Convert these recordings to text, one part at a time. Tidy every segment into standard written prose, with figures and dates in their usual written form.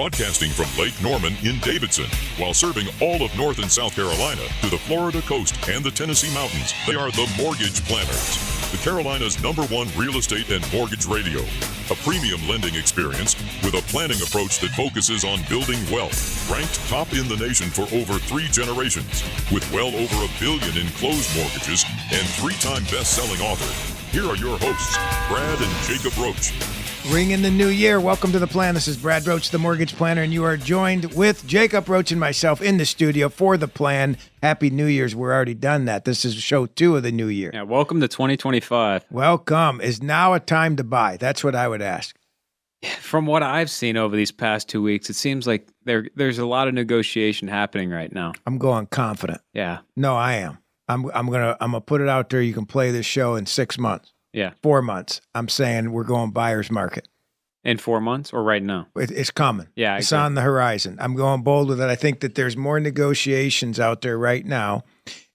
Broadcasting from Lake Norman in Davidson, while serving all of North and South Carolina to the Florida coast and the Tennessee mountains, they are the Mortgage Planners, the Carolina's #1 real estate and mortgage radio. A premium lending experience with a planning approach that focuses on building wealth, ranked top in the nation for over 3 generations, with well over $1 billion in closed mortgages and 3-time best-selling author. Here are your hosts, Brad and Jacob Roche. Ring in the new year. Welcome to The Plan. This is Brad Roche, the Mortgage Planner, and you are joined with Jacob Roche and myself in the studio for The Plan. Happy New Year's. We're already done that. This is show 2 of the new year. Yeah, welcome to 2025. Welcome. Is now a time to buy? That's what I would ask. From what I've seen over these past 2 weeks, it seems like there's a lot of negotiation happening right now. I'm going confident. Yeah. No, I am. I'm gonna put it out there. You can play this show in 6 months. Yeah. 4 months. I'm saying we're going buyer's market. In 4 months or right now? It's coming. Yeah. It's on the horizon. I'm going bold with it. I think that there's more negotiations out there right now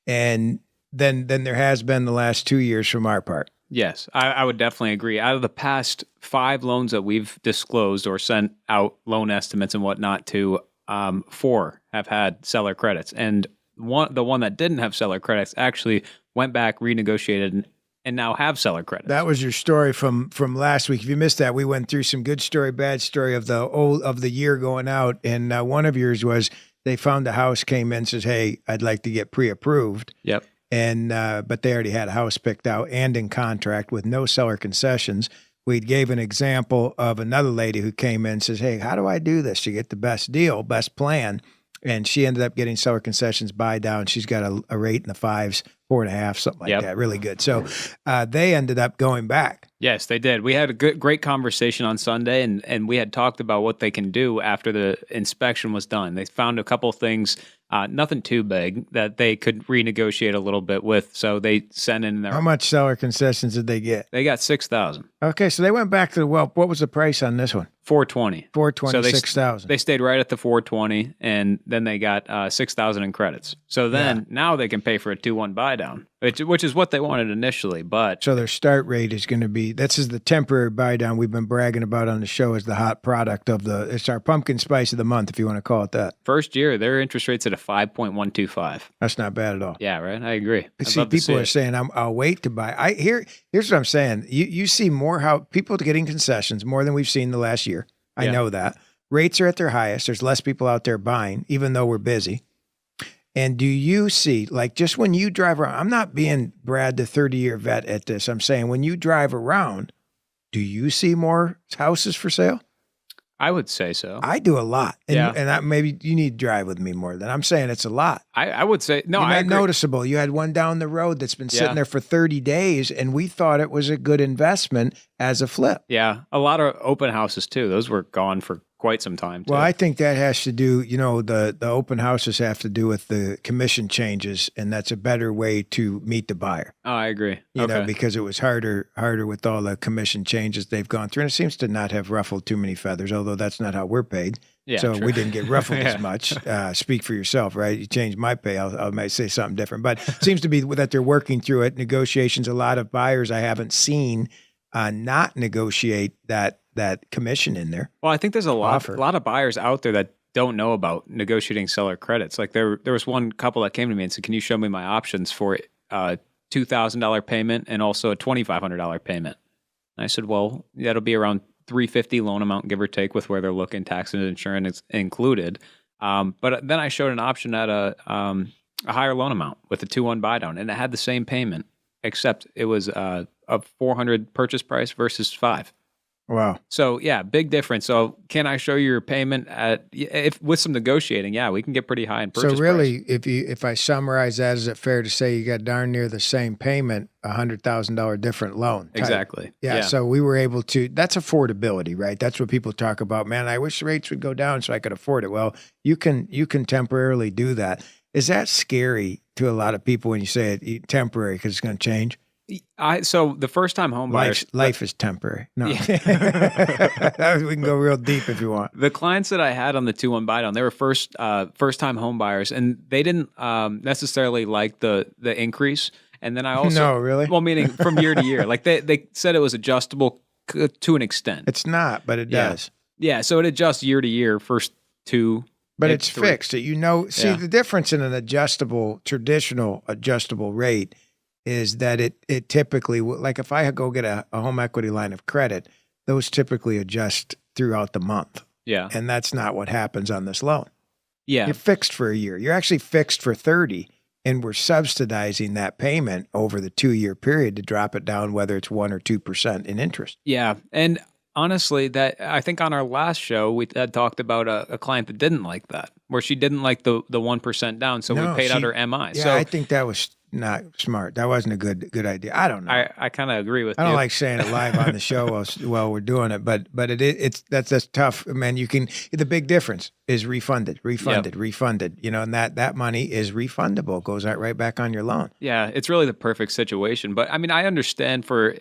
and than there has been the last 2 years from our part. Yes, I would definitely agree. Out of the past 5 loans that we've disclosed or sent out loan estimates and whatnot to, 4 have had seller credits. And the one that didn't have seller credits actually went back, renegotiated, and now have seller credits. That was your story from last week. If you missed that, we went through some good story, bad story of the year going out, and one of yours was they found a house, came in, says, "Hey, I'd like to get pre-approved." Yep. And but they already had a house picked out and in contract with no seller concessions. We gave an example of another lady who came in and says, "Hey, how do I do this to get the best deal, best plan?" And she ended up getting seller concessions buy down. She's got a rate in the 5s, 4.5, something like that. Really good. So they ended up going back. Yes, they did. We had a great conversation on Sunday, and we had talked about what they can do after the inspection was done. They found a couple things, nothing too big, that they could renegotiate a little bit with. So they sent in their... How much seller concessions did they get? They got $6,000. Okay, so they went back to the what was the price on this one? $420. $420, $6,000. They stayed right at the $420, and then they got $6,000 in credits. So then now they can pay for a 2-1 buy down, which is what they wanted initially. But so their start rate is going to be, this is the temporary buy down we've been bragging about on the show as the hot product of it's our pumpkin spice of the month, if you want to call it that. First year, their interest rate's at a 5.125. That's not bad at all. Yeah, right. I agree. See, people are saying, I'll wait to buy. Here's what I'm saying. You see more how people are getting concessions more than we've seen the last year. I know that. Rates are at their highest. There's less people out there buying, even though we're busy. And do you see, like, just when you drive around, I'm not being Brad, the 30-year vet at this. I'm saying when you drive around, do you see more houses for sale? I would say so. I do a lot. And, yeah. And maybe you need to drive with me more than I'm saying it's a lot. I would say, no, I agree. Noticeable. You had one down the road that's been sitting there for 30 days, and we thought it was a good investment as a flip. Yeah. A lot of open houses, too. Those were gone for quite some time, too. Well, I think that has to do, the open houses have to do with the commission changes, and that's a better way to meet the buyer. Oh, I agree. You know, because it was harder with all the commission changes they've gone through, and it seems to not have ruffled too many feathers, although that's not how we're paid. Yeah, so true. We didn't get ruffled as much. Speak for yourself, right? You change my pay, I might say something different. But it seems to be that they're working through it. Negotiations, a lot of buyers I haven't seen not negotiate that commission in there. Well, I think there's a lot of buyers out there that don't know about negotiating seller credits. Like there was one couple that came to me and said, "Can you show me my options for a $2,000 payment and also a $2,500 payment?" And I said, "Well, that'll be around $350 loan amount, give or take, with where they're looking, tax and insurance included." But then I showed an option at a higher loan amount with a 2-1 buy down, and it had the same payment, except it was a $400 purchase price versus $500. Wow. So yeah, big difference. So can I show you your payment with some negotiating? Yeah, we can get pretty high in purchase price. So really, if I summarize that, is it fair to say you got darn near the same payment, $100,000 different loan? Exactly. Yeah. So we were able to. That's affordability, right? That's what people talk about. Man, I wish rates would go down so I could afford it. Well, you can temporarily do that. Is that scary to a lot of people when you say it temporary because it's going to change? So the first time home buyers, life is temporary. No, we Yeah. can go real deep if you want. The clients that I had on the 2-1 buy down, they were first time home buyers, and they didn't necessarily like the increase. And then I also no, really, well, meaning from year to year, like they said it was adjustable to an extent. It's not, but it does. Yeah, so it adjusts year to year, first two. But maybe it's three. fixed. See, Yeah. the difference in an traditional adjustable rate is that it typically, like if I go get a home equity line of credit, those typically adjust throughout the month. Yeah. And that's not what happens on this loan. Yeah. You're fixed for a year. You're actually fixed for 30, and we're subsidizing that payment over the 2-year period to drop it down, whether it's 1 or 2% in interest. Yeah. And honestly, that I think on our last show, we had talked about a client that didn't like that, where she didn't like the 1% down. So we paid out her MI. Yeah, so I think that was not smart. That wasn't a good idea. I don't know. I kind of agree with I you. don't like saying it live on the show while we're doing it, but that's tough, man. The big difference is refunded, and that money is refundable. It goes right back on your loan. Yeah, it's really the perfect situation. But I mean, I understand for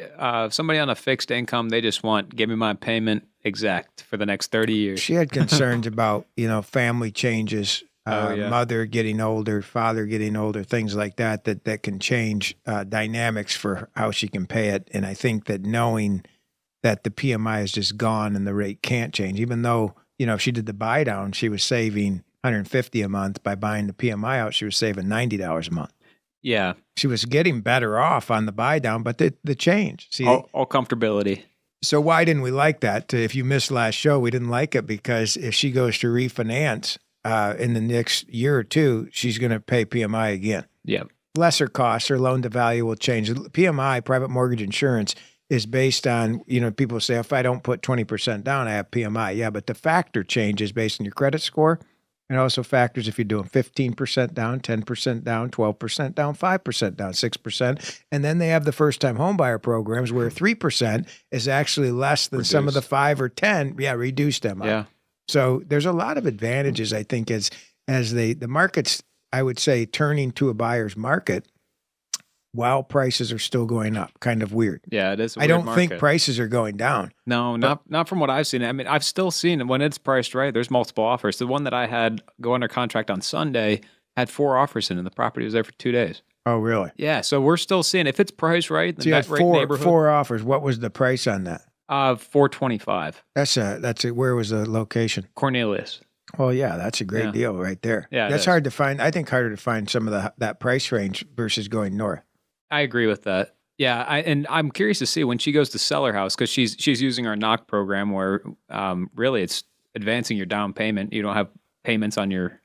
somebody on a fixed income, they just want, give me my payment exact for the next 30 years. She had concerns about, family changes, mother getting older, father getting older, things like that can change dynamics for how she can pay it. And I think that knowing that the PMI is just gone and the rate can't change, even though, if she did the buy down, she was saving $150 a month. By buying the PMI out, she was saving $90 a month. Yeah. She was getting better off on the buy down, but the change. See, all comfortability. So why didn't we like that? If you missed last show, we didn't like it because if she goes to refinance in the next year or two, she's going to pay PMI again. Yeah. Lesser costs, her loan to value will change. PMI, private mortgage insurance, is based on, people say, if I don't put 20% down, I have PMI. Yeah, but the factor changes based on your credit score. And also factors if you're doing 15% down, 10% down, 12% down, 5% down, 6%. And then they have the first-time homebuyer programs where 3% is actually less than some of the 5 or 10. Yeah, reduced MI. Yeah. So there's a lot of advantages, I think, as the market's, I would say, turning to a buyer's market while prices are still going up. Kind of weird. Yeah, it is. I don't think prices are going down. No, not from what I've seen. I mean, I've still seen when it's priced right, there's multiple offers. The one that I had go under contract on Sunday had 4 offers in, and the property was there for 2 days. Oh, really? Yeah, so we're still seeing if it's priced right. So you had four offers. What was the price on that? $425. That's it. Where was the location? Cornelius. Well, yeah, that's a great deal right there. Yeah, that's hard to find. I think harder to find some of that price range versus going north. I agree with that. Yeah, and I'm curious to see when she goes to sell her house because she's using our knock program where really it's advancing your down payment. You don't have payments on your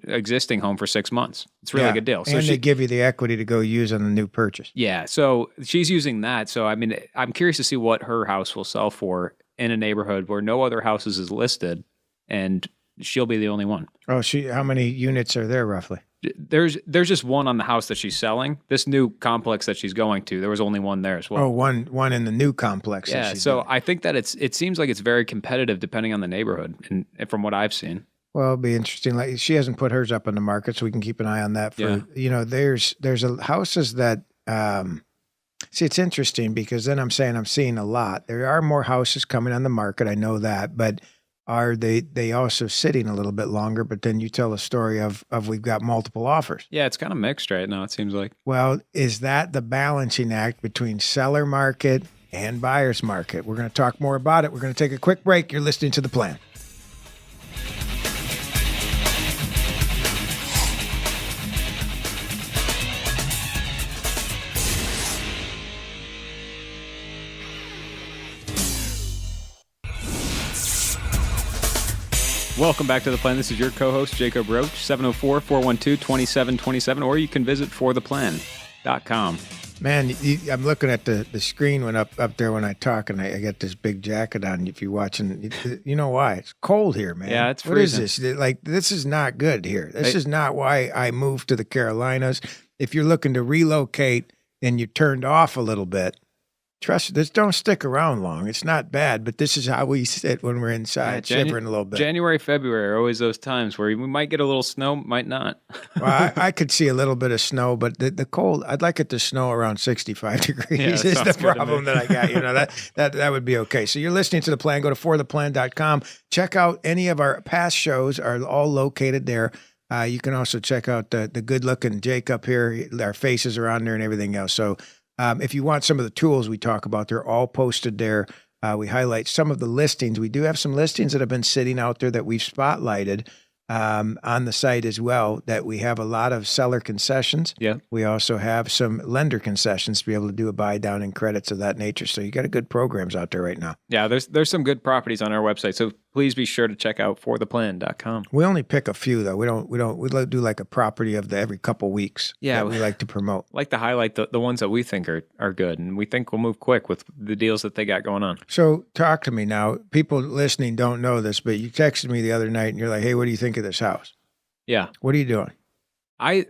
existing home for 6 months. It's a really good deal. So and they give you the equity to go use on the new purchase. Yeah, so she's using that. So I mean, I'm curious to see what her house will sell for in a neighborhood where no other houses is listed, and she'll be the only one. Oh, how many units are there roughly? There's just one on the house that she's selling. This new complex that she's going to, there was only one there as well. Oh, one in the new complex. Yeah, so I think that it seems like it's very competitive depending on the neighborhood, and from what I've seen. Well, it'll be interesting. Like she hasn't put hers up on the market, so we can keep an eye on that. There's houses that see. It's interesting because then I'm seeing a lot. There are more houses coming on the market. I know that, but are they also sitting a little bit longer? But then you tell a story of we've got multiple offers. Yeah, it's kind of mixed right now, it seems like. Well, is that the balancing act between seller market and buyer's market? We're going to talk more about it. We're going to take a quick break. You're listening to The Plan. Welcome back to The Plan. This is your co-host, Jacob Roche, 704-412-2727, or you can visit fortheplan.com. Man, I'm looking at the screen when up there when I talk, and I got this big jacket on. If you're watching, you know why? It's cold here, man. Yeah, it's freezing. What is this? Like, this is not good here. This is not why I moved to the Carolinas. If you're looking to relocate and you turned off a little bit, trust this. Don't stick around long. It's not bad, but this is how we sit when we're inside, shivering a little bit. January, February are always those times where we might get a little snow, might not. Well, I could see a little bit of snow, but the cold, I'd like it to snow around 65 degrees is the problem that I got. That would be okay. So you're listening to The Plan. Go to fortheplan.com. Check out any of our past shows are all located there. You can also check out the good-looking Jake up here. Our faces are on there and everything else. So if you want some of the tools we talk about, they're all posted there. We highlight some of the listings. We do have some listings that have been sitting out there that we've spotlighted on the site as well, that we have a lot of seller concessions. Yeah. We also have some lender concessions to be able to do a buy down in credits of that nature. So you got a good programs out there right now. Yeah, there's some good properties on our website. So please be sure to check out fortheplan.com. We only pick a few though. We do like a property of the every couple weeks. Yeah, that we like to promote. Like to highlight the ones that we think are good, and we think we'll move quick with the deals that they got going on. So talk to me now. People listening don't know this, but you texted me the other night and you're like, "Hey, what do you think of this house?" Yeah. What are you doing? I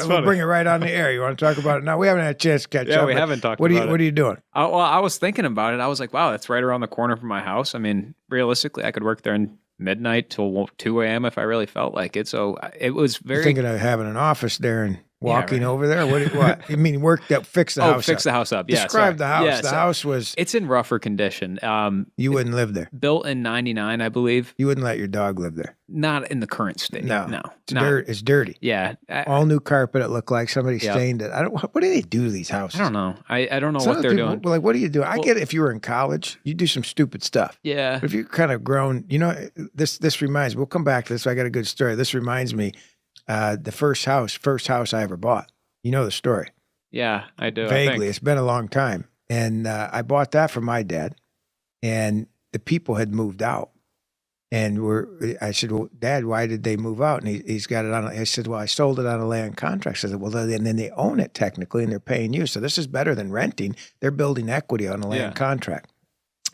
we'll bring it right on the air. You want to talk about it now? We haven't had a chance to catch up. Yeah, we haven't talked about it. What are you doing? Well, I was thinking about it. I was like, wow, that's right around the corner from my house. I mean, realistically, I could work there in midnight till 2 a.m. if I really felt like it. So it was very... You're thinking of having an office there and walking right. over there? What? You mean fix the house up? Fix the house up. Yeah. Describe the house. Yeah, the house was... It's in rougher condition. You wouldn't live there? Built in 99, I believe. You wouldn't let your dog live there? Not in the current state. No. It's dirty. Yeah. All new carpet, it looked like. Somebody stained it. What do they do to these houses? I don't know. I don't know what they're doing. Like, what do you do? I get it if you were in college, you do some stupid stuff. Yeah. But if you're kind of grown, this reminds me, we'll come back to this. I got a good story. This reminds me, the first house I ever bought. You know the story. Yeah, I do. Vaguely. It's been a long time. And I bought that for my dad. And the people had moved out. And I said, well, Dad, why did they move out? And he's got it on. I said, well, I sold it on a land contract. I said, well, then they own it technically and they're paying you. So this is better than renting. They're building equity on a land contract.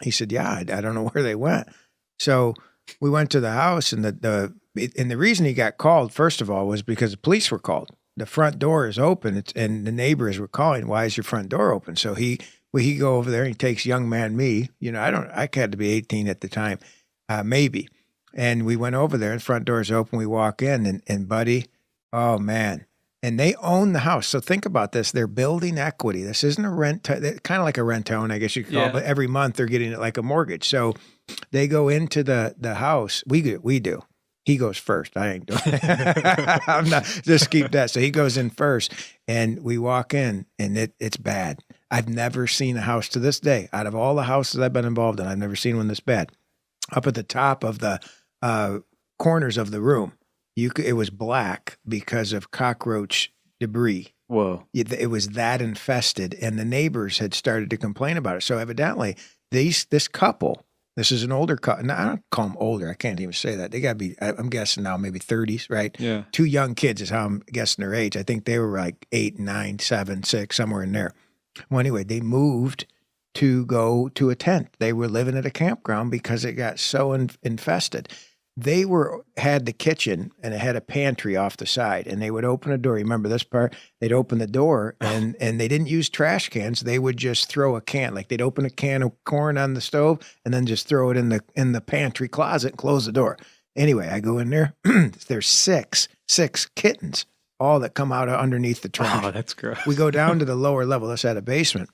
He said, yeah, I don't know where they went. So we went to the house, and the reason he got called, first of all, was because the police were called. The front door is open, and the neighbors were calling, why is your front door open? So he go over there and he takes young man me. I had to be 18 at the time, maybe. And we went over there and the front door is open. We walk in and buddy, oh man. And they own the house. So think about this. They're building equity. This isn't a rent, kind of like a rent-own, I guess you could call it, but every month they're getting it like a mortgage. So they go into the house. We do. He goes first. I ain't doing it. I'm not, just keep that. So he goes in first and we walk in and it's bad. I've never seen a house to this day. Out of all the houses I've been involved in, I've never seen one this bad. Up at the top of the corners of the room, it was black because of cockroach debris. Whoa. It was that infested, and the neighbors had started to complain about it. So evidently, this couple, this is an older couple. No, I don't call them older. I can't even say that. They got to be, I'm guessing now, maybe 30s, right? Yeah. 2 young kids is how I'm guessing their age. I think they were like 8, 9, 7, 6, somewhere in there. Well, anyway, they moved to go to a tent. They were living at a campground because it got so infested. They had the kitchen and it had a pantry off the side, and they would open a door. You remember this part? They'd open the door and they didn't use trash cans. They would just throw a can, like they'd open a can of corn on the stove and then just throw it in the pantry closet and close the door. Anyway, I go in there. There's six kittens, all that come out of underneath the trash. Oh, that's gross. We go down to the lower level. That's at a basement.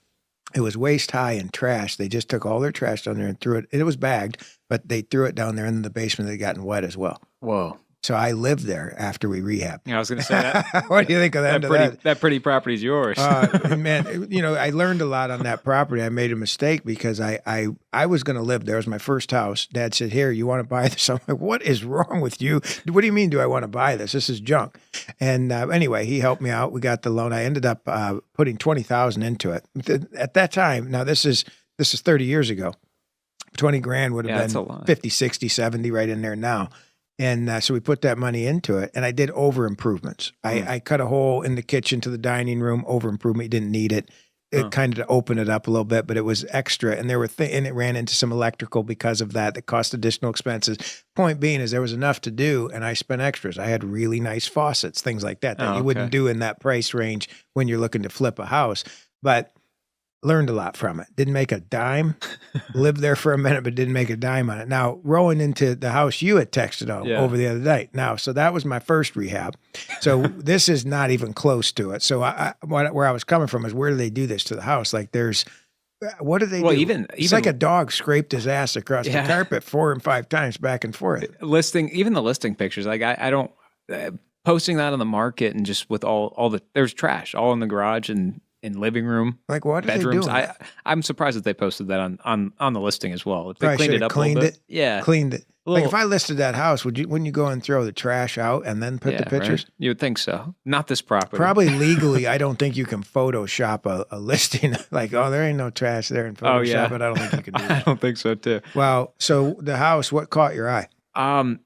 It was waist high in trash. They just took all their trash down there and threw it. It was bagged, but they threw it down there in the basement. They gotten wet as well. Whoa. So I lived there after we rehabbed. Yeah, I was going to say that. What do you think of that? That pretty property is yours. Man, I learned a lot on that property. I made a mistake because I was going to live there. It was my first house. Dad said, here, you want to buy this? I'm like, what is wrong with you? What do you mean, do I want to buy this? This is junk. And anyway, he helped me out. We got the loan. I ended up putting $20,000 into it. At that time, now this is 30 years ago. 20 grand would have been 50, 60, 70 right in there now. And so we put that money into it, and I did over improvements. I cut a hole in the kitchen to the dining room, over improvement. You didn't need it. It kind of opened it up a little bit, but it was extra. And there were and it ran into some electrical because of that cost additional expenses. Point being is there was enough to do, and I spent extras. I had really nice faucets, things like that you wouldn't do in that price range when you're looking to flip a house. But learned a lot from it. Didn't make a dime. Lived there for a minute, but didn't make a dime on it. Now, rolling into the house you had texted over the other day. Now, so that was my first rehab. So this is not even close to it. So where I was coming from is, where do they do this to the house? Like what do they do? It's like a dog scraped his ass across the carpet 4 and 5 times back and forth. Even the listing pictures, like I don't, posting that on the market and just with all the, there's trash all in the garage, and in living room, Like, what are bedrooms. they doing? I'm surprised that they posted that on the listing as well. If they Probably cleaned should it have up a little cleaned bit. it. Yeah. Cleaned it. A Like little- if I listed that house, wouldn't you go and throw the trash out and then put the Yeah, pictures? right? You would think so. Not this property. Probably legally, I don't think you can Photoshop a listing. Like, oh, there ain't no trash there in Photoshop, Oh, yeah. but I don't think you can do I that. don't think so too. Well, so the house, what caught your eye?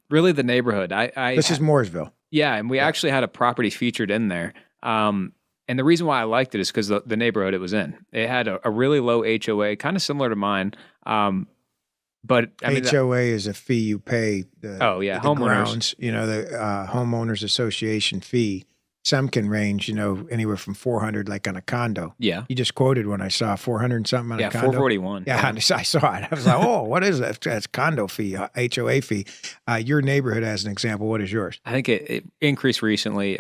Really the neighborhood. This is Mooresville. Yeah, and we actually had a property featured in there. And the reason why I liked it is because the neighborhood it was in. It had a really low HOA, kind of similar to mine. But I mean, HOA is a fee you pay. The homeowners. grounds, the homeowners association fee. Some can range, anywhere from 400, like on a condo. Yeah. You just quoted when I saw 400 and something on a condo. 441. Yeah, I saw it. I was like, oh, what is that? That's condo fee, HOA fee. Your neighborhood, as an example, what is yours? I think it increased recently,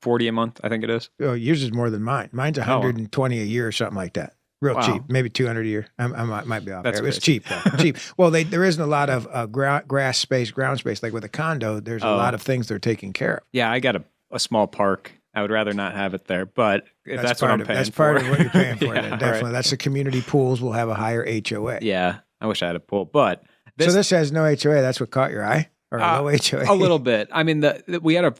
40 a month, I think it is. Oh, yours is more than mine. Mine's 120 a year or something like that. Real cheap, maybe 200 a year. I might be off That's there. It's crazy. cheap, though. Cheap. Well, there isn't a lot of grass space, ground space. Like with a condo, there's a lot of things they're taking care of. Yeah, I got a small park. I would rather not have it there, but if that's what I'm paying That's for. part of what you're paying for. Yeah, then, definitely. right. That's the community pools will have a higher HOA. Yeah, I wish I had a pool, but So this has no HOA. That's what caught your eye? Or a low HOA? a little bit. I mean, we had a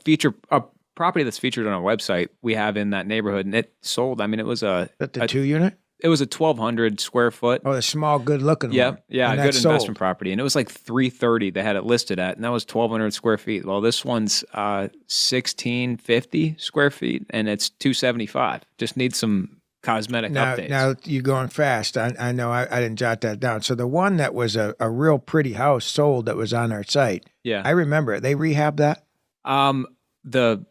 property that's featured on our website we have in that neighborhood, and it sold. I mean, it was That the 2-unit? It was a 1,200 square foot. Oh, the small, good-looking Yeah, one. yeah, And a good that sold. investment property, and it was like 330. They had it listed at, and that was 1,200 square feet. Well, this one's 1,650 square feet, and it's 275. Just needs some cosmetic updates. Now you're going fast. I know I didn't jot that down. So the one that was a real pretty house sold that was on our site. Yeah, I remember it. They rehabbed that? the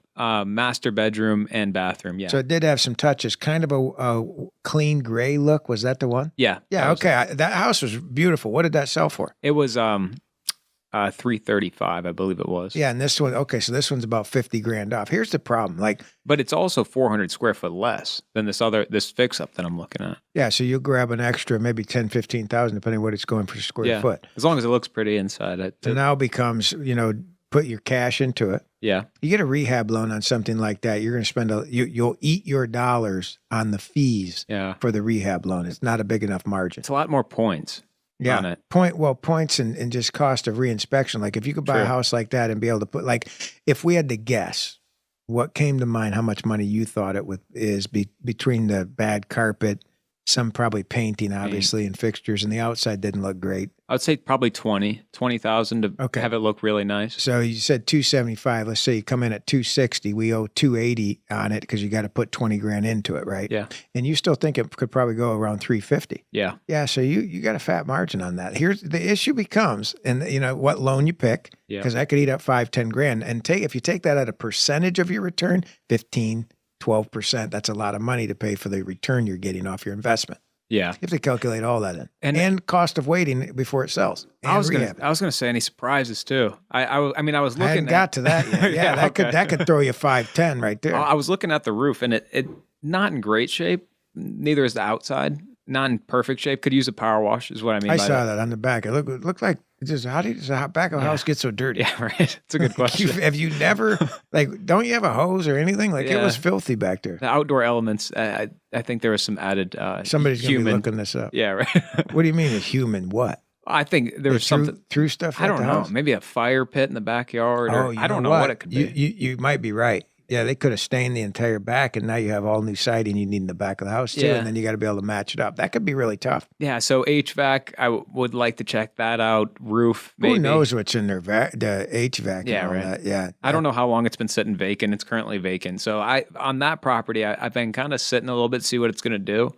master bedroom and bathroom. Yeah. So it did have some touches, kind of a clean gray look. Was that the one? Yeah. Yeah. Okay. That house was beautiful. What did that sell for? It was 335, I believe it was. Yeah. And this one, okay. So this one's about 50 grand off. Here's the problem. But it's also 400 square foot less than this fix up that I'm looking at. Yeah. So you'll grab an extra, maybe 10, 15,000, depending on what it's going for square foot. As long as it looks pretty inside. So now becomes, put your cash into it. Yeah. You get a rehab loan on something like that, you're going to spend you'll eat your dollars on the fees for the rehab loan. It's not a big enough margin. It's a lot more points on it. Points and just cost of reinspection. Like if you could buy a house like that and be able to put, like if we had to guess, what came to mind, how much money you thought it is between the bad carpet, some probably painting, obviously, and fixtures, and the outside didn't look great. I would say probably 20,000 to have it look really nice. So you said 275. Let's say you come in at 260. We owe 280 on it because you got to put 20 grand into it, right? Yeah. And you still think it could probably go around 350. Yeah. Yeah. So you got a fat margin on that. Here's the issue becomes, and what loan you pick, because that could eat up 5-10 grand. And if you take that at a percentage of your return, 15-12%, that's a lot of money to pay for the return you're getting off your investment. Yeah. You have to calculate all that in. And cost of waiting before it sells. I was gonna say any surprises too. I was looking. I hadn't got to that yet. Yeah, that could throw you 5-10 right there. I was looking at the roof and it not in great shape. Neither is the outside. Not in perfect shape. Could use a power wash is what I mean. I saw that on the back. It looked like just how did the back of a house get so dirty? Yeah, right. It's a good question. Have you never don't you have a hose or anything? It was filthy back there. The outdoor elements. I think there was some added. Somebody's human. gonna be looking this up. Yeah, right. What do you mean a human? What? I think there was something through stuff. I don't know. House? Maybe a fire pit in the backyard. Or, I don't know what it could be. You might be right. Yeah, they could have stained the entire back, and now you have all new siding you need in the back of the house too, and then you got to be able to match it up. That could be really tough. Yeah, so HVAC, I would like to check that out. Roof, maybe. Who knows what's in there? The HVAC. Yeah, and all right. That. Yeah, I don't know how long it's been sitting vacant. It's currently vacant. So on that property, I've been kind of sitting a little bit, see what it's going to do.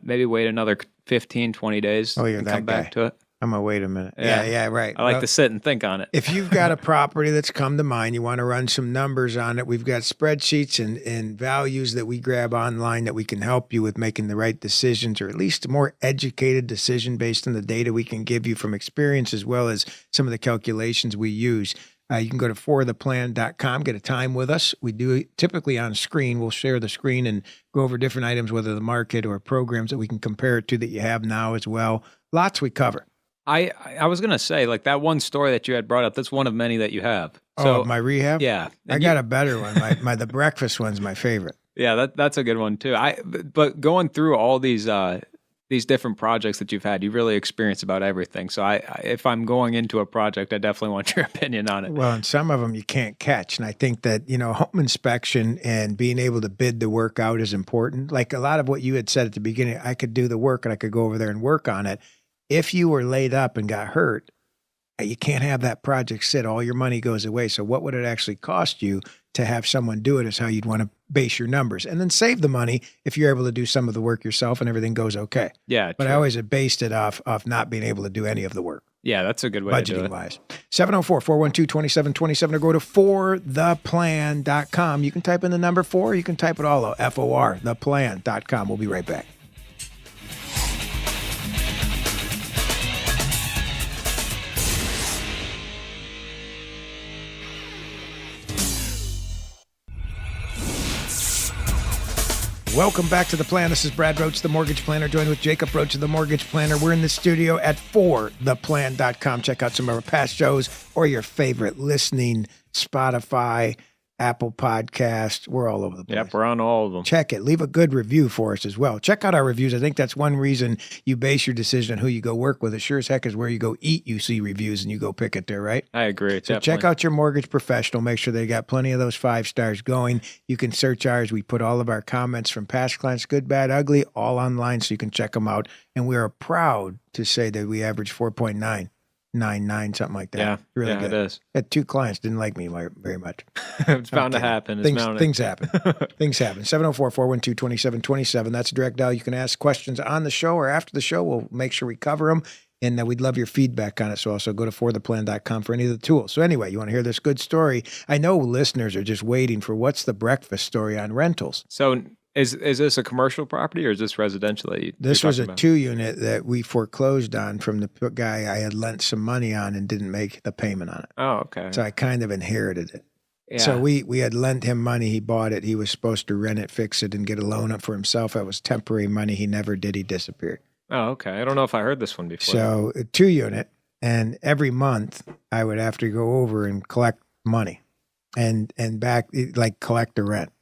Maybe wait another 15, 20 days and come back to it. I'm going to wait a minute. Yeah, right. I like to sit and think on it. If you've got a property that's come to mind, you want to run some numbers on it, we've got spreadsheets and values that we grab online that we can help you with making the right decisions, or at least a more educated decision based on the data we can give you from experience, as well as some of the calculations we use. You can go to fortheplan.com, get a time with us. We do it typically on screen. We'll share the screen and go over different items, whether the market or programs that we can compare it to that you have now as well. Lots we cover. I was going to say, like that one story that you had brought up, that's one of many that you have. So my rehab? Yeah. I got a better one. The breakfast one's my favorite. Yeah, that's a good one too. But going through all these different projects that you've had, you really experience about everything. So if I'm going into a project, I definitely want your opinion on it. Well, and some of them you can't catch. And I think that, home inspection and being able to bid the work out is important. Like a lot of what you had said at the beginning, I could do the work and I could go over there and work on it. If you were laid up and got hurt, you can't have that project sit. All your money goes away. So what would it actually cost you to have someone do it is how you'd want to base your numbers, and then save the money if you're able to do some of the work yourself and everything goes okay. Yeah. But I always had based it off not being able to do any of the work. Yeah, that's a good way to do it. Budgeting wise. 704-412-2727 or go to fortheplan.com. You can type in the number 4, you can type it all out, FOR, theplan.com. We'll be right back. Welcome back to The Plan. This is Brad Roche, the Mortgage Planner, joined with Jacob Roche, the Mortgage Planner. We're in the studio at fortheplan.com. Check out some of our past shows or your favorite listening, Spotify, Apple Podcast. We're all over the place. Yep, we're on all of them. Check it. Leave a good review for us as well. Check out our reviews. I think that's one reason you base your decision on who you go work with. It sure as heck is where you go eat, you see reviews and you go pick it there, right? I agree. So definitely. check out your mortgage professional. Make sure they got plenty of those 5 stars going. You can search ours. We put all of our comments from past clients, good, bad, ugly, all online so you can check them out. And we are proud to say that we average 4.9. 9.9, something like that. Yeah, really yeah, good. it is. Had 2 clients didn't like me very much. It's bound to happen. Things happen. Things happen. 704-412-2727. That's a direct dial. You can ask questions on the show or after the show. We'll make sure we cover them. And we'd love your feedback on it. So also go to fortheplan.com for any of the tools. So anyway, you want to hear this good story? I know listeners are just waiting for what's the breakfast story on rentals. So is this a commercial property or is this residential? This was a 2-unit that we foreclosed on from the guy I had lent some money on and didn't make the payment on it. Oh, okay. So I kind of inherited it. Yeah. So we had lent him money. He bought it. He was supposed to rent it, fix it, and get a loan up for himself. That was temporary money. He never did. He disappeared. Oh, okay. I don't know if I heard this one before. So a 2-unit, and every month I would have to go over and collect money and back, like collect the rent.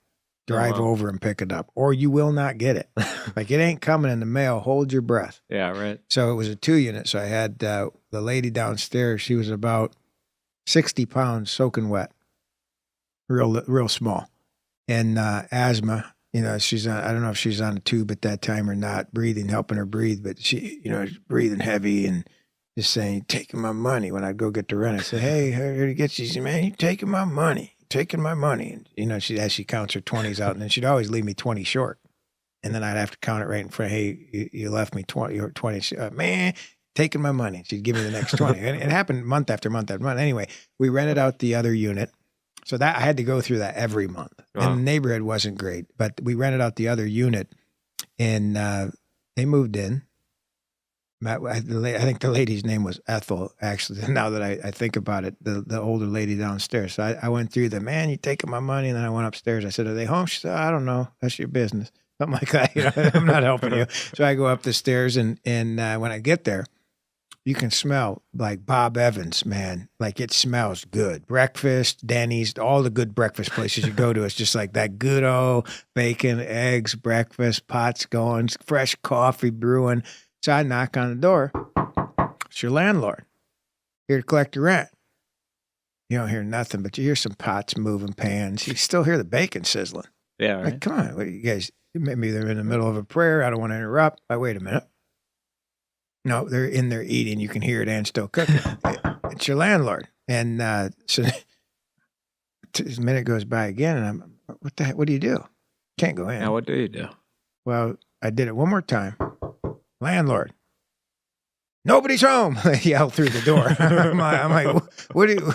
Drive over and pick it up, or you will not get it. Like it ain't coming in the mail. Hold your breath. Yeah, right. So it was a 2-unit. So I had the lady downstairs. She was about 60 pounds, soaking wet, real small, and asthma. She's on. I don't know if she's on a tube at that time or not. Breathing, helping her breathe, but she, breathing heavy and just saying, "Taking my money." When I'd go get the rent, I said, "Hey, here to get." She said, "Man, you taking my money." Taking my money. And, she counts her 20s out, and then she'd always leave me 20 short. And then I'd have to count it right in front. Hey, you left me 20 or 20. Man, taking my money. She'd give me the next 20. And it happened month after month after month. Anyway, we rented out the other unit. So that I had to go through that every month. Wow. And the neighborhood wasn't great, but we rented out the other unit, and they moved in. I think the lady's name was Ethel, actually, now that I think about it, the older lady downstairs. So I went through man, you taking my money? And then I went upstairs. I said, are they home? She said, I don't know. That's your business. Something like that. I'm not helping you. So I go up the stairs, and when I get there, you can smell like Bob Evans, man. Like it smells good. Breakfast, Denny's, all the good breakfast places you go to. It's just like that good old bacon, eggs, breakfast, pots going, fresh coffee brewing. So I knock on the door. It's your landlord. Here to collect your rent. You don't hear nothing, but you hear some pots moving, pans. You still hear the bacon sizzling. Yeah, right. Like, come on, what are you guys? Maybe they're in the middle of a prayer. I don't want to interrupt. Wait a minute. No, they're in there eating. You can hear it and still cooking. It's your landlord. And so a minute goes by again, and I'm, what the heck? What do you do? Can't go in. Now, what do you do? Well, I did it one more time. Landlord. Nobody's home. They yelled through the door. I'm like, what do you?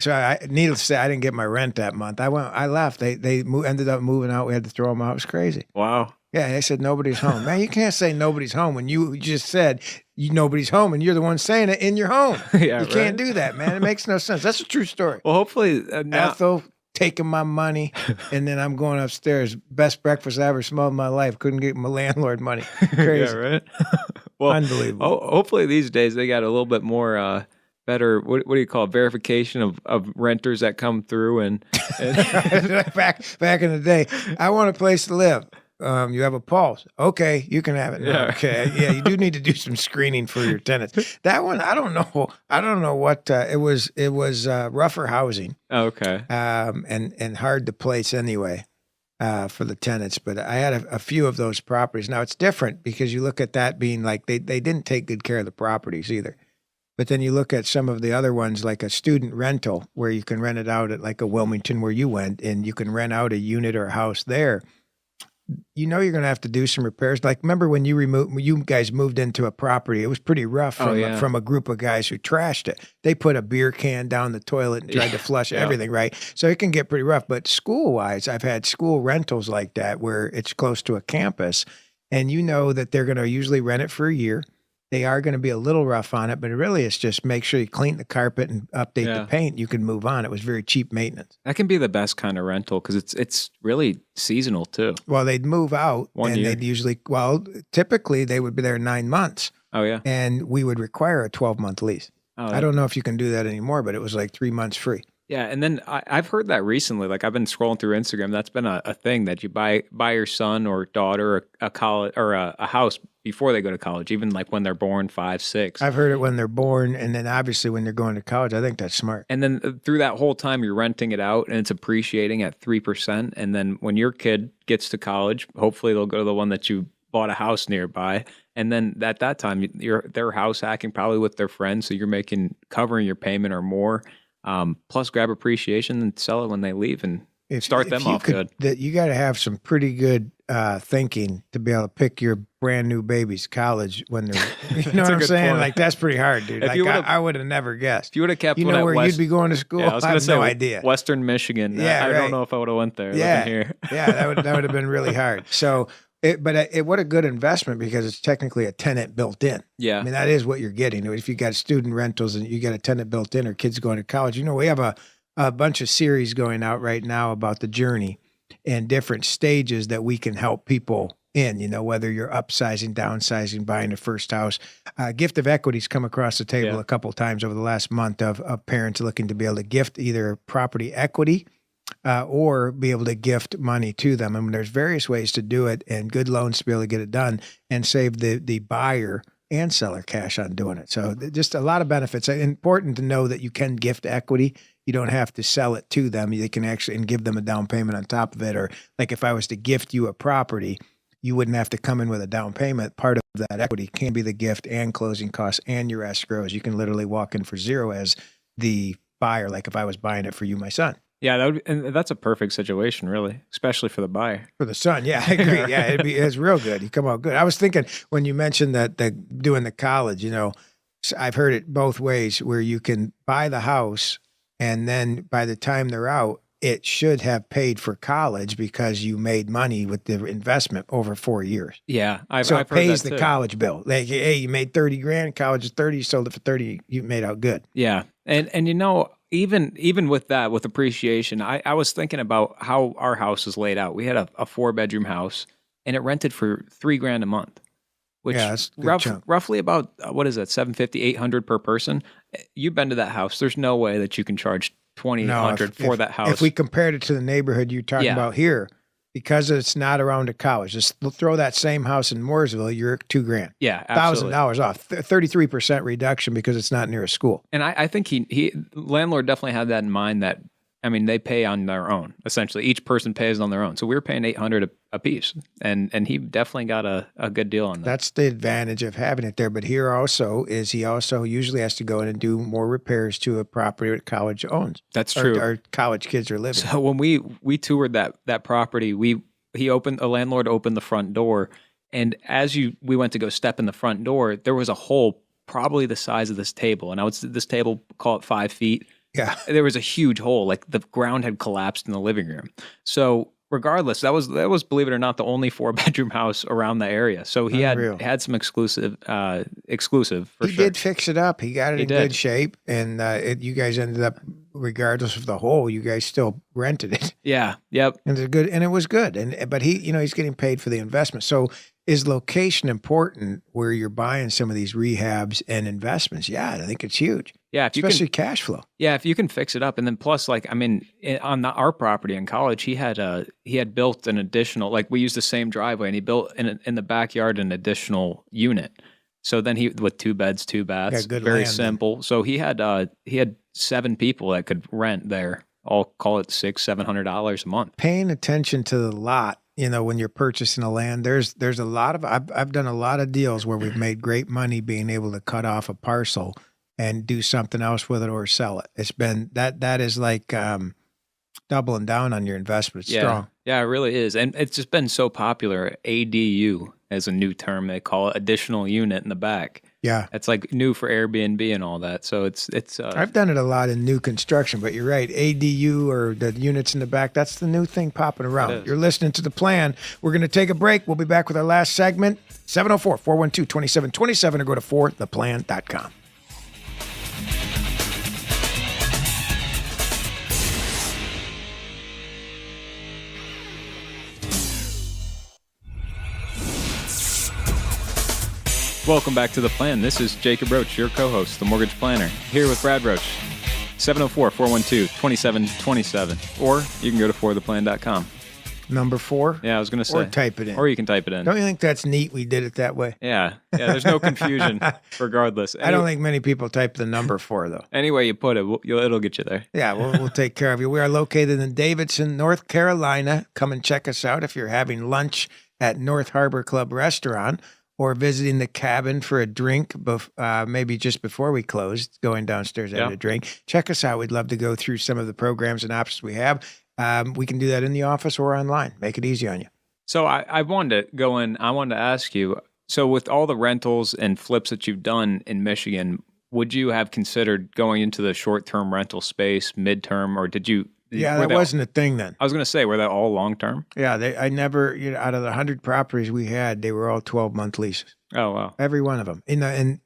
So needless to say, I didn't get my rent that month. I left. They ended up moving out. We had to throw them out. It was crazy. Wow. Yeah, they said nobody's home. Man, you can't say nobody's home when you just said nobody's home, and you're the one saying it in your home. Yeah, you can't do that, man. It makes no sense. That's a true story. Well, hopefully now. Ethel taking my money, and then I'm going upstairs. Best breakfast I ever smelled in my life. Couldn't get my landlord money. Crazy. Yeah, right. Well, unbelievable. Hopefully these days they got a little bit more better, what do you call it, verification of renters that come through and back in the day, I want a place to live. You have a pulse. Okay, you can have it now. Yeah. Okay. Yeah, you do need to do some screening for your tenants. That one, I don't know. I don't know what it was. It was rougher housing. Okay. And hard to place anyway for the tenants. But I had a few of those properties. Now it's different because you look at that being like they didn't take good care of the properties either. But then you look at some of the other ones, like a student rental, where you can rent it out at like a Wilmington where you went, and you can rent out a unit or a house there. You know you're going to have to do some repairs. Like, remember when you guys moved into a property, it was pretty rough from a group of guys who trashed it. They put a beer can down the toilet and tried to flush everything, right? So it can get pretty rough. But school-wise, I've had school rentals like that where it's close to a campus, and you know that they're going to usually rent it for a year. They are going to be a little rough on it, but really it's just make sure you clean the carpet and update the paint. You can move on. It was very cheap maintenance. That can be the best kind of rental because it's really seasonal too. Well, they'd move out they'd usually, typically they would be there 9 months. Oh, yeah. And we would require a 12-month lease. Oh, I don't know if you can do that anymore, but it was like 3 months free. Yeah, and then I've heard that recently. Like I've been scrolling through Instagram. That's been a thing that you buy your son or daughter a college or a house before they go to college, even like when they're born 5, 6. I've heard it when they're born, and then obviously when they're going to college. I think that's smart. And then through that whole time, you're renting it out, and it's appreciating at 3%. And then when your kid gets to college, hopefully they'll go to the one that you bought a house nearby. And then at that time, they're house hacking probably with their friends, so you're covering your payment or more. Plus grab appreciation and sell it when they leave and start them off good. You got to have some pretty good thinking to be able to pick your brand new baby's college when they're, you know what I'm saying? Point. Like that's pretty hard, dude. Like I would have never guessed. If you would have kept, you know where you'd be going to school. Yeah, I was I have say no idea. Western Michigan. Yeah, I don't know if I would have went there. Yeah, here. Yeah, that would have been really hard. So. What a good investment because it's technically a tenant built in. Yeah. I mean, that is what you're getting. If you got student rentals and you got a tenant built in or kids going to college, we have a bunch of series going out right now about the journey and different stages that we can help people in, whether you're upsizing, downsizing, buying a first house. Gift of equity's come across the table a couple times over the last month of parents looking to be able to gift either property equity or be able to gift money to them. I mean, there's various ways to do it and good loans to be able to get it done and save the buyer and seller cash on doing it. So just a lot of benefits. It's important to know that you can gift equity. You don't have to sell it to them. They can actually and give them a down payment on top of it. Or like if I was to gift you a property, you wouldn't have to come in with a down payment. Part of that equity can be the gift and closing costs and your escrows. You can literally walk in for zero as the buyer, like if I was buying it for you, my son. Yeah, and that's a perfect situation, really, especially for the buyer. For the son, yeah, I agree. Yeah, it's real good. You come out good. I was thinking when you mentioned that doing the college, I've heard it both ways where you can buy the house and then by the time they're out, it should have paid for college because you made money with the investment over 4 years. Yeah, I've it pays heard that the college bill. Like, hey, you made $30,000, college is 30, you sold it for 30, you made out good. Yeah, and even with that, with appreciation, I was thinking about how our house is laid out. We had a 4-bedroom house, and it rented for $3,000 a month, which that's roughly about what is that, $750, $800 per person. You've been to that house. There's no way that you can charge $2,800 for that house. If we compared it to the neighborhood you're talking about here, because it's not around a college, just throw that same house in Mooresville, you're at $2,000. Yeah, absolutely. $1,000 off, 33% reduction because it's not near a school. And I think he landlord definitely had that in mind. That they pay on their own. Essentially, each person pays on their own. So we were paying $800 a piece, and he definitely got a good deal on that. That's the advantage of having it there. But here also is he also usually has to go in and do more repairs to a property that college owns. That's true. Or college kids are living. So when we toured that property, a landlord opened the front door, and as we went to go step in the front door, there was a hole probably the size of this table, and this table, call it 5 feet. Yeah. There was a huge hole, like the ground had collapsed in the living room. So regardless, that was, believe it or not, the only 4-bedroom house around the area. So he had some exclusive for sure. He did fix it up. He got it in good shape, and you guys ended up, regardless of the hole, you guys still rented it. Yeah. Yep. And it was good. But he's getting paid for the investment. So is location important where you're buying some of these rehabs and investments? Yeah, I think it's huge. Yeah, if you especially can, cash flow. yeah, if you can fix it up, and then plus, like, I mean, on our property in college, he had built an additional, like, we used the same driveway, and he built in the backyard an additional unit. So then he with 2 beds, 2 baths, good very land then. simple. So he had 7 people that could rent there. I'll call it $600-$700 a month. Paying attention to the lot, when you're purchasing a land, there's a lot of I've done a lot of deals where we've made great money being able to cut off a parcel and do something else with it or sell it. It's been that is like doubling down on your investment. It's strong. Yeah, it really is. And it's just been so popular. ADU as a new term they call it, additional unit in the back. Yeah. It's like new for Airbnb and all that. So it's I've done it a lot in new construction, but you're right. ADU or the units in the back, that's the new thing popping around. You're listening to The Plan. We're going to take a break. We'll be back with our last segment, 704-412-2727, or go to fortheplan.com. Welcome back to The Plan. This is Jacob Roche, your co-host, the mortgage planner, here with Brad Roche, 704-412-2727. Or you can go to fortheplan.com. Number 4? Yeah, I was going to say. Or type it in. Or you can type it in. Don't you think that's neat we did it that way? Yeah, there's no confusion regardless. I don't think many people type the number 4, though. Any way you put it, it'll get you there. Yeah, we'll take care of you. We are located in Davidson, North Carolina. Come and check us out if you're having lunch at North Harbor Club Restaurant, or visiting the cabin for a drink, maybe just before we close, going downstairs having a drink. Check us out. We'd love to go through some of the programs and options we have. We can do that in the office or online. Make it easy on you. So I wanted to go in. I wanted to ask you, so with all the rentals and flips that you've done in Michigan, would you have considered going into the short-term rental space, midterm, or did you? Yeah, that wasn't a thing then. I was going to say, were they all long-term? Yeah, I never, out of the 100 properties we had, they were all 12-month leases. Oh, wow. Every one of them. And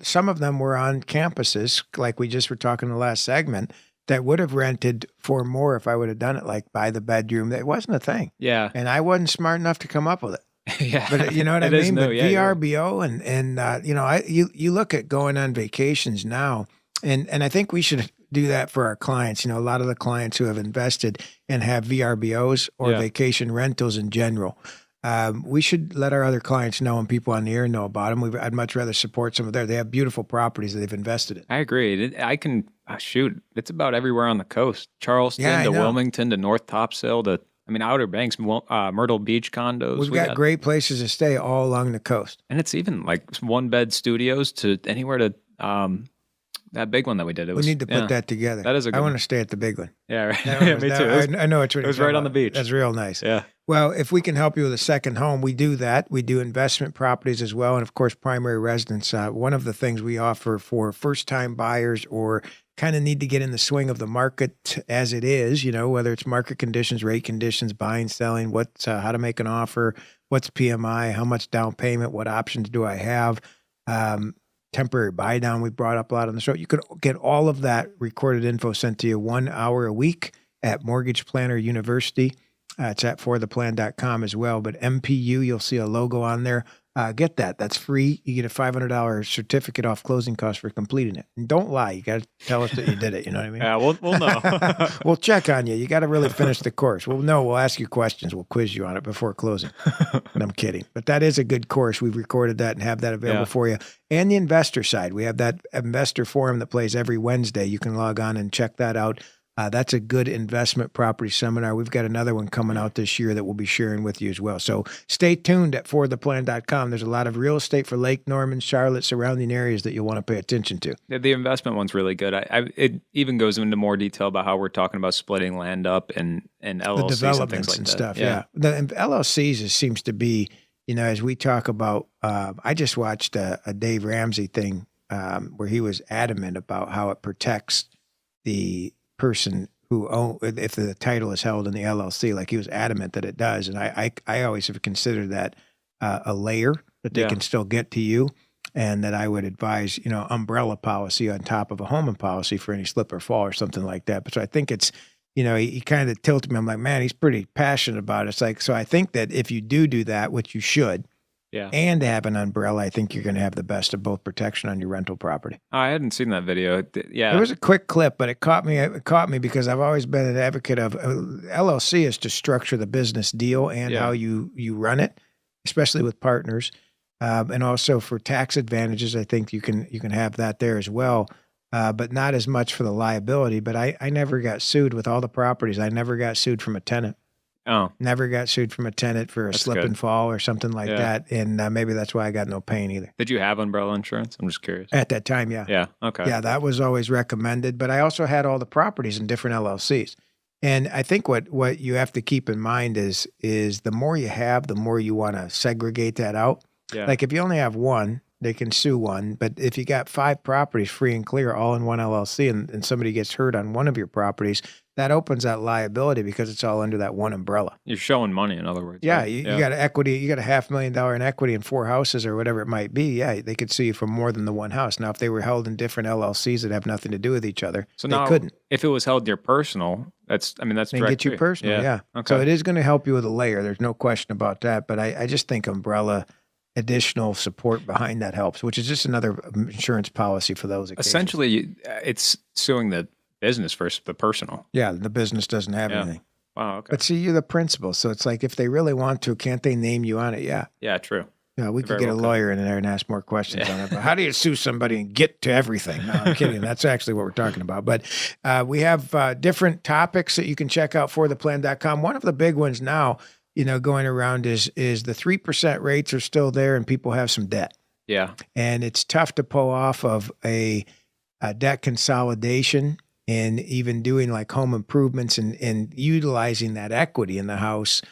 some of them were on campuses, like we just were talking in the last segment, that would have rented for more if I would have done it, like by the bedroom. It wasn't a thing. Yeah. And I wasn't smart enough to come up with it. Yeah. But you know what I mean? But yeah, VRBO and you look at going on vacations now, and I think we should do that for our clients. A lot of the clients who have invested and have VRBOs or vacation rentals in general. We should let our other clients know and people on the air know about them. I'd much rather support some of theirs. They have beautiful properties that they've invested in. I agree. I can shoot. It's about everywhere on the coast. Charleston to Wilmington to North Topsail to Outer Banks, Myrtle Beach condos. We've got great places to stay all along the coast. And it's even like 1-bed studios to anywhere to that big one that we did. We need to put that together. That is a good I want one. to stay at the big one. Yeah, right. Yeah, me too. I know it's it was right on the beach. That's real nice. Yeah. Well, if we can help you with a second home, we do that. We do investment properties as well. And of course, primary residence. One of the things we offer for first-time buyers or kind of need to get in the swing of the market as it is, whether it's market conditions, rate conditions, buying, selling, how to make an offer, what's PMI, how much down payment, what options do I have, temporary buy down we brought up a lot on the show. You can get all of that recorded info sent to you 1 hour a week at Mortgage Planner University. It's at fortheplan.com as well. But MPU, you'll see a logo on there. Get that. That's free. You get a $500 certificate off closing costs for completing it. And don't lie. You got to tell us that you did it. You know what I mean? Yeah, we'll know. We'll check on you. You got to really finish the course. We'll ask you questions. We'll quiz you on it before closing. And I'm kidding. But that is a good course. We've recorded that and have that available for you. And the investor side. We have that investor forum that plays every Wednesday. You can log on and check that out. That's a good investment property seminar. We've got another one coming out this year that we'll be sharing with you as well. So stay tuned at fortheplan.com. There's a lot of real estate for Lake Norman, Charlotte, surrounding areas that you'll want to pay attention to. The investment one's really good. It even goes into more detail about how we're talking about splitting land up and LLCs the developments and things like and that. Stuff. Yeah. The LLCs seems to be, as we talk about, I just watched a Dave Ramsey thing where he was adamant about how it protects the person who if the title is held in the LLC, like he was adamant that it does. And I always have considered that a layer that they can still get to you, and that I would advise, umbrella policy on top of a home policy for any slip or fall or something like that. But so I think it's, he kind of tilted me. I'm like, man, he's pretty passionate about it. It's like, so I think that if you do that, which you should, Yeah. and have an umbrella, I think you're going to have the best of both protection on your rental property. I hadn't seen that video. Yeah. It was a quick clip, but it caught me. It caught me because I've always been an advocate of LLC is to structure the business deal and how you run it, especially with partners, and also for tax advantages. I think you can have that there as well, but not as much for the liability. But I never got sued with all the properties. I never got sued from a tenant. Oh, Never got sued from a tenant for a slip and fall or something like that. And maybe that's why I got no pain either. did you have umbrella insurance? I'm just curious. At that time, yeah. Yeah. Okay. Yeah, that was always recommended. But I also had all the properties in different LLCs. And I think what you have to keep in mind is the more you have, the more you want to segregate that out. Yeah. Like if you only have one, they can sue one. But if you got 5 properties free and clear all in one LLC and somebody gets hurt on one of your properties, that opens that liability because it's all under that one umbrella. You're showing money, in other words. Yeah, right? you got equity. You got $500,000 in equity in 4 houses or whatever it might be. Yeah, they could sue you for more than the one house. Now, if they were held in different LLCs that have nothing to do with each other, So they now, couldn't. if it was held near personal, that's They direct. get you personal, yeah. Okay. So it is going to help you with a layer. There's no question about that. But I just think umbrella, additional support behind that helps, which is just another insurance policy for those occasions. Essentially, it's suing the business versus the personal. Yeah, the business doesn't have anything. Wow. Okay. But see, you're the principal. So it's like if they really want to, can't they name you on it? Yeah. Yeah. True. Yeah, we They could very get a well could. lawyer in there and ask more questions on it. But how do you sue somebody and get to everything? No, I'm kidding. That's actually what we're talking about. But we have different topics that you can check out for theplan.com. One of the big ones now, going around is the 3% rates are still there and people have some debt. Yeah. And it's tough to pull off of a debt consolidation and even doing like home improvements and utilizing that equity in the house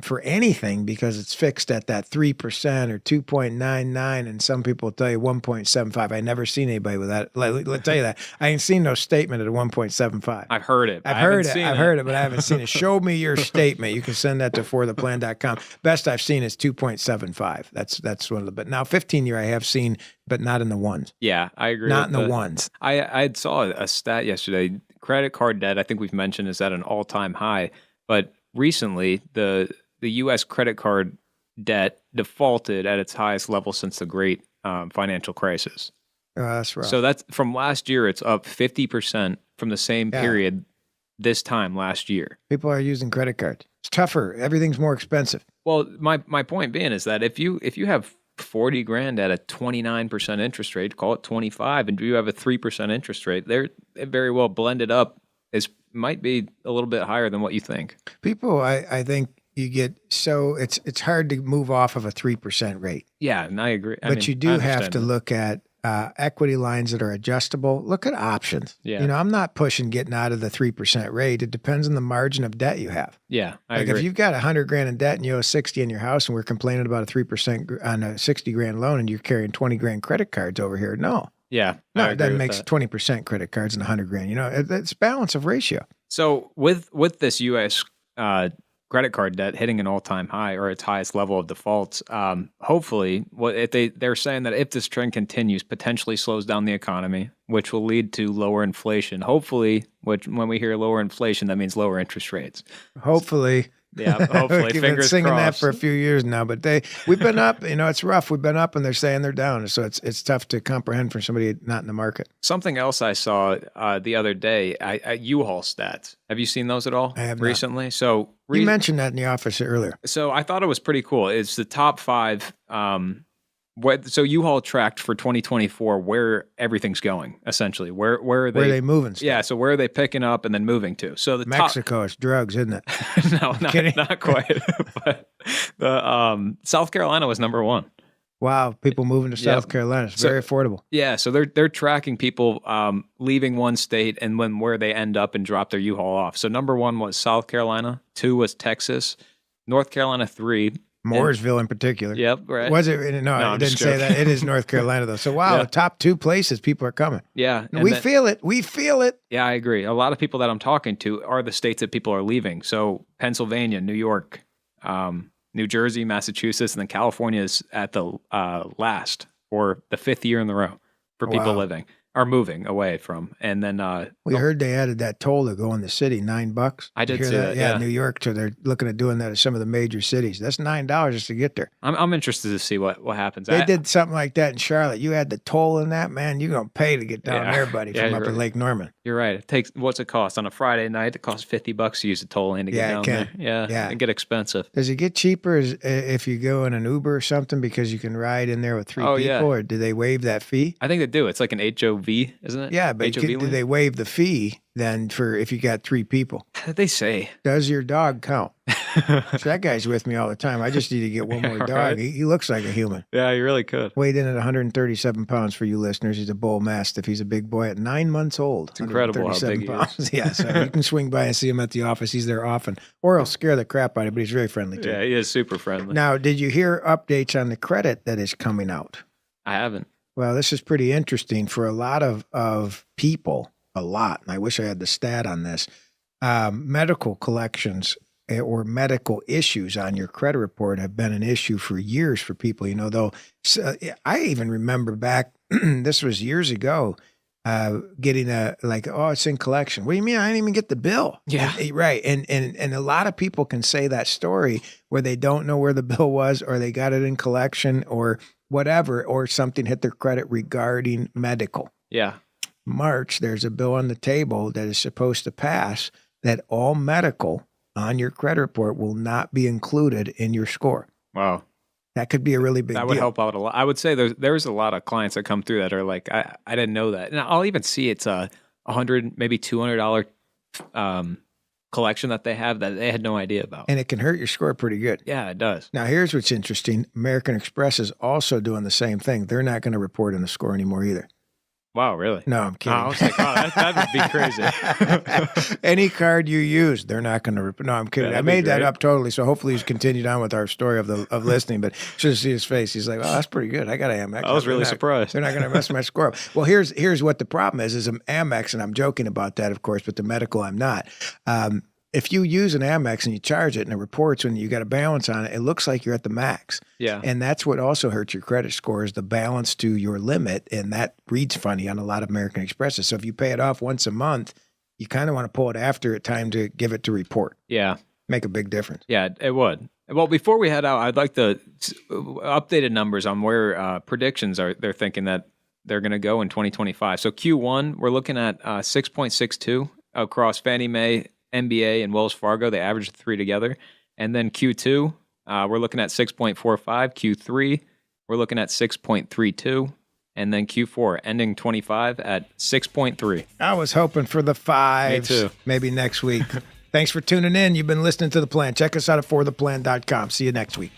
for anything because it's fixed at that 3% or 2.99. And some people tell you 1.75. I never seen anybody with that. Let's tell you that. I ain't seen no statement at a 1.75. I've heard it. I've heard it, but I haven't seen it. Show me your statement. You can send that to fortheplan.com. Best I've seen is 2.75. That's one of the, but now 15-year I have seen, but not in the ones. Yeah, I agree. Not in with the ones. I saw a stat yesterday. Credit card debt, I think we've mentioned, is at an all-time high. But recently, the U.S. credit card debt defaulted at its highest level since the great financial crisis. Oh, that's right. So that's from last year. It's up 50% from the same period this time last year. People are using credit cards. It's tougher. Everything's more expensive. Well, my point being is that if you have 40 grand at a 29% interest rate, call it 25, and you have a 3% interest rate, they're very well blended up might be a little bit higher than what you think. People, I think you get it's hard to move off of a 3% rate. Yeah, and I agree. But you do have to look at equity lines that are adjustable. Look at options. Yeah. I'm not pushing getting out of the 3% rate. It depends on the margin of debt you have. Yeah, I Like agree. if you've got 100 grand in debt and you owe 60 in your house and we're complaining about a 3% on a 60 grand loan and you're carrying 20 grand credit cards over here. No, Yeah. no, I it agree doesn't with make that. 20% credit cards and 100 grand. It's balance of ratio. So with this U.S. Credit card debt hitting an all-time high or its highest level of defaults, hopefully, they're saying that if this trend continues, potentially slows down the economy, which will lead to lower inflation. Hopefully, when we hear lower inflation, that means lower interest rates. Hopefully. Yeah, hopefully. We've been Fingers singing that crossed. for a few years now, but we've been up. It's rough. We've been up, and they're saying they're down. So it's tough to comprehend for somebody not in the market. Something else I saw the other day, U-Haul stats. Have you seen those at all I have not. recently? So You mentioned that in the office earlier. So I thought it was pretty cool. It's the top 5. So U-Haul tracked for 2024 where everything's going, essentially. Where are they? Where are they moving? Stuff? Yeah. So where are they picking up and then moving to? So the Mexico is drugs, isn't it? top, no, kidding. not quite. But the South Carolina was number 1. Wow, people moving to South Carolina. It's very affordable. Yeah. So they're tracking people leaving one state and where they end up and drop their U-Haul off. So number 1 was South Carolina. 2 was Texas. North Carolina 3. Mooresville in particular. Yep. Right. Was it? No, I I'm didn't just say joking. that. It is North Carolina, though. So, wow, Yeah. the top 2 places people are coming. Yeah. And we feel it. We feel it. Yeah, I agree. A lot of people that I'm talking to are the states that people are leaving. So Pennsylvania, New York, New Jersey, Massachusetts, and then California is at the last or the 5th year in the row for people Wow. living. are moving away from. And then We heard they added that toll to go in the city, $9. I did you hear see that, yeah. New York. So they're looking at doing that at some of the major cities. That's $9 just to get there. I'm interested to see what happens. They did something like that in Charlotte. You had the toll in that, man. You're gonna pay to get down there, buddy, from up in Lake Norman. You're right. It takes, what's it cost on a Friday night? It costs $50 to use the toll lane to get down there. Yeah, it get expensive. Does it get cheaper if you go in an Uber or something because you can ride in there with 3 people, or do they waive that fee? I think they do. It's like an HOV, isn't it? Yeah, but do they waive the fee then for if you got 3 people? They say. Does your dog count? So that guy's with me all the time. I just need to get one more dog. Right. He looks like a human. Yeah, you really could. Weighed in at 137 pounds for you listeners. He's a bull mastiff. He's a big boy at 9 months old. It's incredible how big he is. Yeah, so you can swing by and see him at the office. He's there often. Or he'll scare the crap out of you, but he's very friendly too. Yeah, he is super friendly. Now, did you hear updates on the credit that is coming out? I haven't. Well, this is pretty interesting for a lot of people, and I wish I had the stat on this. Medical collections or medical issues on your credit report have been an issue for years for people, though. So, I even remember back, this was years ago, getting it's in collection. What do you mean? I didn't even get the bill. Yeah. Right. And a lot of people can say that story where they don't know where the bill was, or they got it in collection or whatever, or something hit their credit regarding medical. Yeah. March, there's a bill on the table that is supposed to pass that all medical on your credit report will not be included in your score. Wow. That could be a really big deal. That would help out a lot. I would say there's a lot of clients that come through that are like, I didn't know that. And I'll even see it's a $100, maybe $200 collection that they have that they had no idea about. And it can hurt your score pretty good. Yeah, it does. Now, here's what's interesting. American Express is also doing the same thing. They're not going to report in the score anymore either. Wow, really? No, I'm kidding. I was like, wow, that would be crazy. Any card you use, they're not going to report. No, I'm kidding. Yeah, I made that up totally. So hopefully he's continued on with our story of listening, but should see his face. He's like, oh, that's pretty good. I got an Amex. I was really surprised. They're not going to mess my score up. Well, here's what the problem is I'm Amex, and I'm joking about that, of course, but the medical I'm not. If you use an Amex and you charge it and it reports when you got a balance on it, it looks like you're at the max. Yeah. And that's what also hurts your credit score is the balance to your limit. And that reads funny on a lot of American Expresses. So if you pay it off once a month, you kind of want to pull it after at time to give it to report. Yeah. Make a big difference. Yeah, it would. Well, before we head out, I'd like the updated numbers on where predictions are. They're thinking that they're going to go in 2025. So Q1, we're looking at 6.62 across Fannie Mae, MBA, and Wells Fargo. They averaged 3 together. And then Q2, we're looking at 6.45. Q3, we're looking at 6.32. And then Q4, ending 25 at 6.3. I was hoping for the 5s. Me too. Maybe next week. Thanks for tuning in. You've been listening to The Plan. Check us out at fortheplan.com. See you next week.